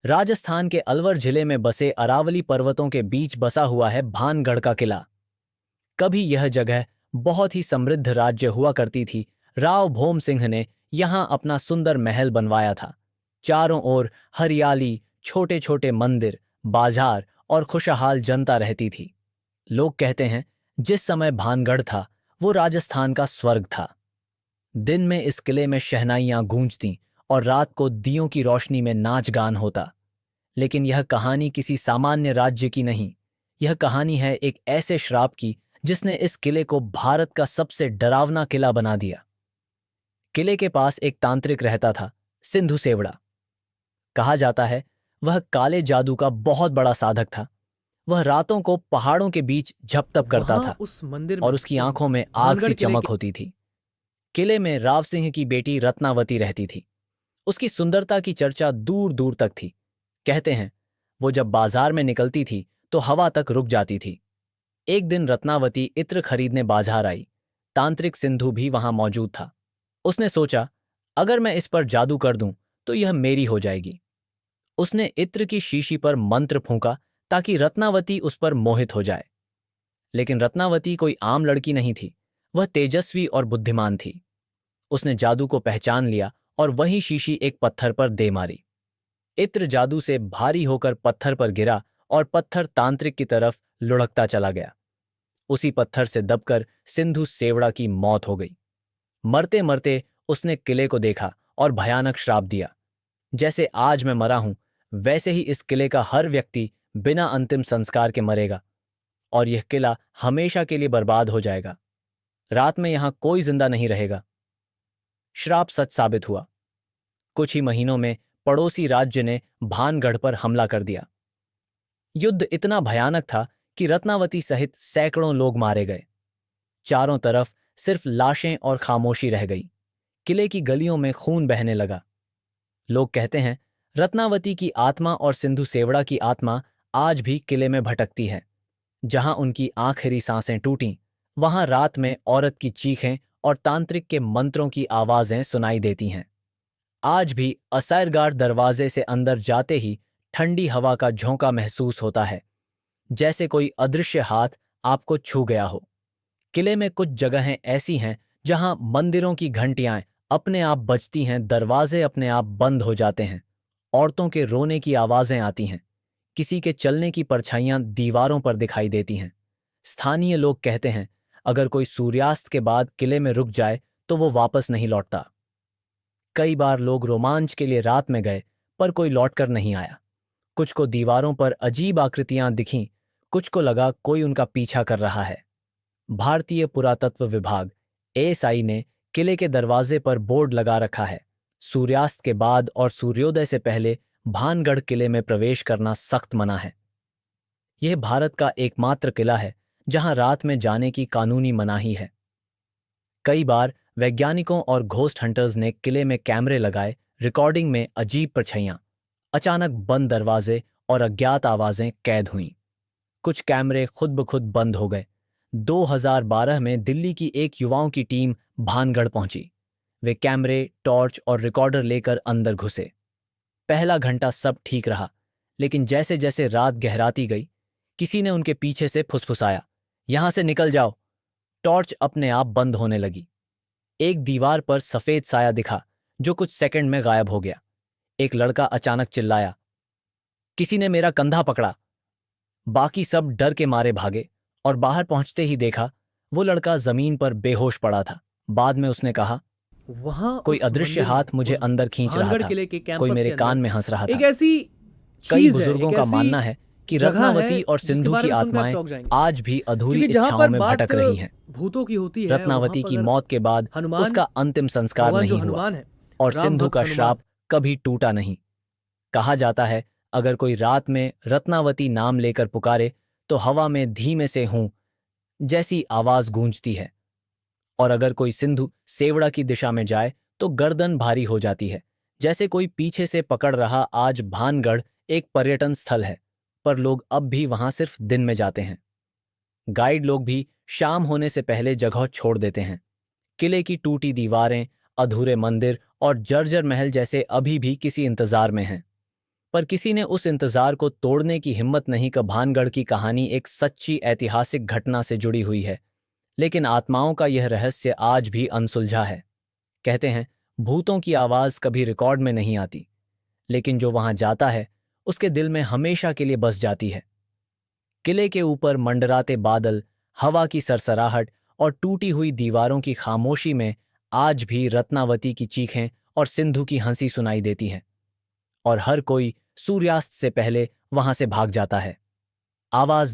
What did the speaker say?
राजस्थान के अलवर जिले में बसे अरावली पर्वतों के बीच बसा हुआ है भानगढ़ का किला। कभी यह जगह बहुत ही समृद्ध राज्य हुआ करती थी। राव भोम सिंह ने यहाँ अपना सुंदर महल बनवाया था। चारों ओर हरियाली, छोटे छोटे मंदिर, बाजार और खुशहाल जनता रहती थी। लोग कहते हैं जिस समय भानगढ़ था वो राजस्थान का स्वर्ग था। दिन में इस किले में शहनाइयां गूंजतीं और रात को दियों की रोशनी में नाच गान होता। लेकिन यह कहानी किसी सामान्य राज्य की नहीं। यह कहानी है एक ऐसे श्राप की जिसने इस किले को भारत का सबसे डरावना किला बना दिया। किले के पास एक तांत्रिक रहता था, सिंधु सेवड़ा। कहा जाता है वह काले जादू का बहुत बड़ा साधक था। वह रातों को पहाड़ों के बीच झप तप करता वहां था उस मंदिर और में, उसकी उस आंखों में आग सी भानगढ़ किले चमक के होती थी। किले में राव सिंह की बेटी रत्नावती रहती थी। उसकी सुंदरता की चर्चा दूर दूर तक थी। कहते हैं वो जब बाजार में निकलती थी तो हवा तक रुक जाती थी। एक दिन रत्नावती इत्र खरीदने बाजार आई। तांत्रिक सिंधु भी वहां मौजूद था। उसने सोचा अगर मैं इस पर जादू कर दूं तो यह मेरी हो जाएगी। उसने इत्र की शीशी पर मंत्र फूंका ताकि रत्नावती उस पर मोहित हो जाए। लेकिन रत्नावती कोई आम लड़की नहीं थी। वह तेजस्वी और बुद्धिमान थी। उसने जादू को पहचान लिया और वही शीशी एक पत्थर पर दे मारी। इत्र जादू से भारी होकर पत्थर पर गिरा और पत्थर तांत्रिक की तरफ लुढ़कता चला गया। उसी पत्थर से दबकर सिंधु सेवड़ा की मौत हो गई। मरते मरते उसने किले को देखा और भयानक श्राप दिया, जैसे आज मैं मरा हूं वैसे ही इस किले का हर व्यक्ति बिना अंतिम संस्कार के मरेगा और यह किला हमेशा के लिए बर्बाद हो जाएगा। रात में यहां कोई जिंदा नहीं रहेगा। श्राप सच साबित हुआ। कुछ ही महीनों में पड़ोसी राज्य ने भानगढ़ पर हमला कर दिया। युद्ध इतना भयानक था कि रत्नावती सहित सैकड़ों लोग मारे गए। चारों तरफ सिर्फ लाशें और खामोशी रह गई। किले की गलियों में खून बहने लगा। लोग कहते हैं रत्नावती की आत्मा और सिंधु सेवड़ा की आत्मा आज भी किले में भटकती है। जहां उनकी आखिरी सांसें टूटीं, वहां रात में औरत की चीखें और तांत्रिक के मंत्रों की आवाजें सुनाई देती हैं। आज भी असैरगार दरवाजे से अंदर जाते ही ठंडी हवा का झोंका महसूस होता है, जैसे कोई अदृश्य हाथ आपको छू गया हो। किले में कुछ जगहें ऐसी हैं जहां मंदिरों की घंटियां अपने आप बजती हैं, दरवाजे अपने आप बंद हो जाते हैं, औरतों के रोने की आवाजें आती हैं, किसी के चलने की परछाइयां दीवारों पर दिखाई देती हैं। स्थानीय लोग कहते हैं अगर कोई सूर्यास्त के बाद किले में रुक जाए तो वो वापस नहीं लौटता। कई बार लोग रोमांच के लिए रात में गए पर कोई लौटकर नहीं आया। कुछ को दीवारों पर अजीब आकृतियां दिखीं, कुछ को लगा कोई उनका पीछा कर रहा है। भारतीय पुरातत्व विभाग एएसआई ने किले के दरवाजे पर बोर्ड लगा रखा है, सूर्यास्त के बाद और सूर्योदय से पहले भानगढ़ किले में प्रवेश करना सख्त मना है। यह भारत का एकमात्र किला है जहां रात में जाने की कानूनी मनाही है। कई बार वैज्ञानिकों और घोस्ट हंटर्स ने किले में कैमरे लगाए। रिकॉर्डिंग में अजीब परछाइयां, अचानक बंद दरवाजे और अज्ञात आवाजें कैद हुईं। कुछ कैमरे खुद ब खुद बंद हो गए। 2012 में दिल्ली की एक युवाओं की टीम भानगढ़ पहुंची। वे कैमरे, टॉर्च और रिकॉर्डर लेकर अंदर घुसे। पहला घंटा सब ठीक रहा, लेकिन जैसे जैसे रात गहराती गई, किसी ने उनके पीछे से फुसफुसाया, यहां से निकल जाओ। टॉर्च अपने आप बंद होने लगी। एक दीवार पर सफेद साया दिखा जो कुछ सेकंड में गायब हो गया। एक लड़का अचानक चिल्लाया, किसी ने मेरा कंधा पकड़ा। बाकी सब डर के मारे भागे और बाहर पहुंचते ही देखा वो लड़का जमीन पर बेहोश पड़ा था। बाद में उसने कहा, वहां कोई उस अदृश्य मंदिर हाथ में, मुझे उस अंदर खींच रहा भानगढ़ था। किले के कोई कैंपस मेरे के कान अंदर में हंस रहा एक था। ऐसी कई चीज है, बुजुर्गों एक का ऐसी मानना है कि जगह है रत्नावती और जिसके सिंधु बारे की में सुनकर आप आत्माएं चौंक जाएंगे। आज भी अधूरी क्योंकि जहां इच्छाओं पर में बात भटक रही हैं। भूतों की होती है, वहां रत्नावती पर की अगर मौत के बाद हनुमान, उसका अंतिम संस्कार भगवान जो नहीं हुआ हनुमान है, और राम सिंधु भक्त का हनुमान, श्राप कभी टूटा नहीं। कहा जाता है अगर कोई रात में रत्नावती नाम लेकर पुकारे तो हवा में धीमे से हूं जैसी आवाज गूंजती है, और अगर कोई सिंधु सेवड़ा की दिशा में जाए तो गर्दन भारी हो जाती है, जैसे कोई पीछे से पकड़ रहा। आज भानगढ़ एक पर्यटन स्थल है, पर लोग अब भी वहां सिर्फ दिन में जाते हैं। गाइड लोग भी शाम होने से पहले जगह छोड़ देते हैं। किले की टूटी दीवारें, अधूरे मंदिर और जर्जर महल जैसे अभी भी किसी इंतजार में हैं। पर किसी ने उस इंतजार को तोड़ने की हिम्मत नहीं कि भानगढ़ की कहानी एक सच्ची ऐतिहासिक घटना से जुड़ी हुई है, लेकिन आत्माओं का यह रहस्य आज भी अनसुलझा है। कहते हैं भूतों की आवाज कभी रिकॉर्ड में नहीं आती, लेकिन जो वहां जाता है उसके दिल में हमेशा के लिए बस जाती है। किले के ऊपर मंडराते बादल, हवा की सरसराहट और टूटी हुई दीवारों की खामोशी में आज भी रत्नावती की चीखें और सिंधु की हंसी सुनाई देती हैं, और हर कोई सूर्यास्त से पहले वहां से भाग जाता है। आवाज